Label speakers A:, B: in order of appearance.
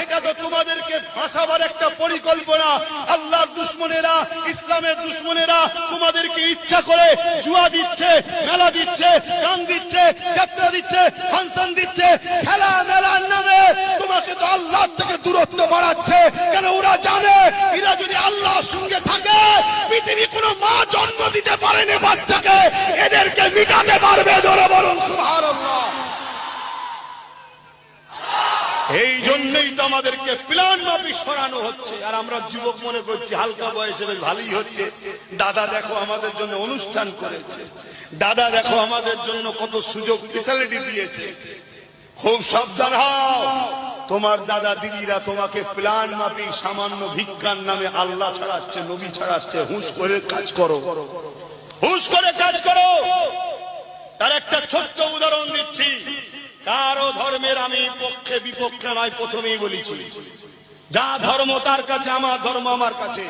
A: এটা তো তোমাদেরকে ফাঁসাবার একটা পরিকল্পনা। আল্লাহর দুশমনেরা, ইসলামের দুশমনেরা তোমাদেরকে ইচ্ছা করে জুয়া দিচ্ছে, মেলা দিচ্ছে, গান দিচ্ছে, যাত্রা দিচ্ছে, ফাংশন দিচ্ছে, খেলা মেলার নামে তোমাকে তো আল্লাহ থেকে দূরত্ব বাড়াচ্ছে। কেন ওরা জানে এরা যদি আল্লাহর সঙ্গে থাকে পৃথিবী কোনো মা জন্ম দিতে পারেনি বাচ্চাকে, এদেরকে মিটাতে পারবে। জোরে বলুন সুবহানাল্লাহ। এই জন্যই তো আমাদেরকে প্ল্যান মাফিক সরানো হচ্ছে। আর আমরা যুবক মনে করছি হালকা বয়সে বেশ ভালোই হচ্ছে। দাদা দেখো আমাদের জন্য অনুষ্ঠান করেছে, দাদা দেখো আমাদের জন্য কত সুযোগ ফেসিলিটি দিয়েছে। খুব সাবধান হও, তোমার দাদা দিদিরা তোমাকে প্ল্যান মাফিক সামান্য ভিক্ষার নামে আল্লাহ ছাড়াচ্ছে, নবী ছাড়াচ্ছে। হুঁশ করে কাজ করো, হুঁশ করে কাজ করো। তার একটা ছোট্ট উদাহরণ দিচ্ছি। কারো ধর্মের আমি পক্ষে বিপক্ষে নয়, প্রথমেই বলেছি যা ধর্ম তার কাছে, আমার ধর্ম আমার কাছে।